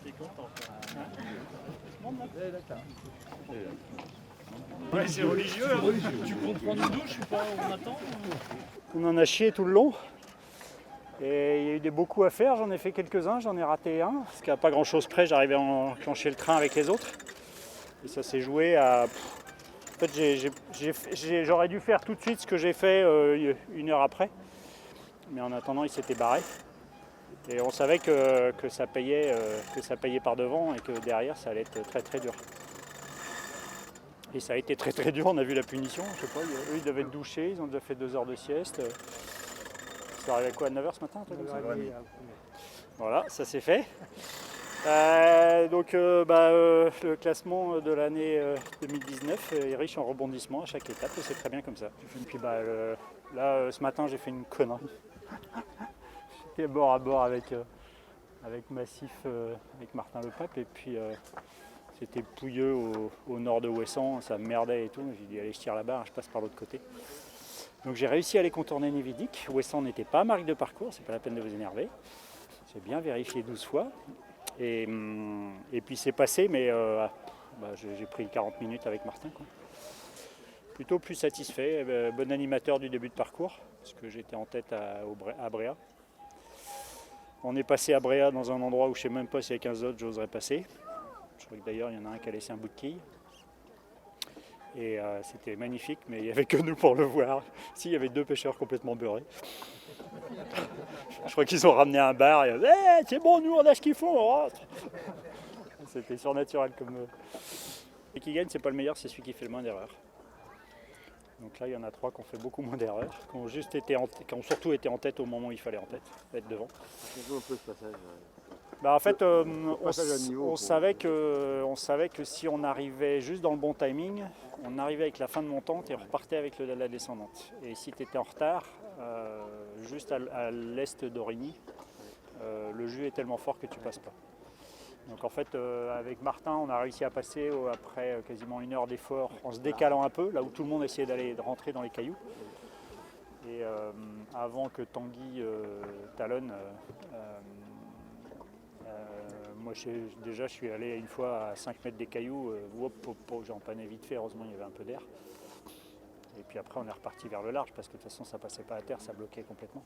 T'es content, toi. Ouais, c'est religieux, hein. Tu comptes prendre une douche ou pas? On attend On en a chié tout le long. Et il y a eu des beaucoup à faire, j'en ai fait quelques-uns, j'en ai raté un, parce qu'à pas grand chose près, j'arrivais à enclencher le train avec les autres. Et ça s'est joué à. En fait, j'aurais dû faire tout de suite ce que j'ai fait une heure après. Mais en attendant, il s'était barré. Et on savait que ça payait par devant et que derrière, ça allait être très très dur. Et ça a été très très dur, on a vu la punition, je sais pas, eux ils devaient être douchés, ils ont déjà fait 2 heures de sieste. C'est arrivé à quoi, à 9h ce matin, toi, comme ça? Voilà, ça c'est fait. Le classement de l'année 2019 est riche en rebondissements à chaque étape et c'est très bien comme ça. Et puis ce matin j'ai fait une connerie. J'étais bord à bord avec Massif, avec Martin Le Pape et puis c'était pouilleux au nord de Ouessant, ça merdait et tout. J'ai dit allez je tire la barre, je passe par l'autre côté. Donc j'ai réussi à aller contourner Névidic. Ouessant n'était pas marque de parcours, c'est pas la peine de vous énerver. J'ai bien vérifié 12 fois. Et puis c'est passé, mais j'ai pris 40 minutes avec Martin, quoi. Plutôt plus satisfait, bon animateur du début de parcours, parce que j'étais en tête à Bréa. On est passé à Bréa dans un endroit où je ne sais même pas s'il y a 15 autres, j'oserais passer. Je crois que d'ailleurs il y en a un qui a laissé un bout de quille. Et c'était magnifique, mais il n'y avait que nous pour le voir. Si, il y avait 2 pêcheurs complètement beurrés. Je crois qu'ils ont ramené un bar et c'est bon, nous on a ce qu'il faut, on rentre. C'était surnaturel comme. Et qui gagne, c'est pas le meilleur, c'est celui qui fait le moins d'erreurs. Donc là, il y en a 3 qui ont fait beaucoup moins d'erreurs, qui ont surtout été en tête au moment où il fallait être devant. C'est un peu ce passage. En fait, on savait que si on arrivait juste dans le bon timing, on arrivait avec la fin de montante et on repartait avec la descendante. Et si tu étais en retard, juste à l'est d'Origny, le jus est tellement fort que tu passes pas. Donc en fait, avec Martin, on a réussi à passer après quasiment 1 heure d'effort en se décalant un peu, là où tout le monde essayait de rentrer dans les cailloux. Et avant que Tanguy talonne, moi je suis allé une fois à 5 mètres des cailloux, j'ai empanné vite fait, heureusement il y avait un peu d'air. Et puis après on est reparti vers le large parce que de toute façon ça passait pas à terre, ça bloquait complètement.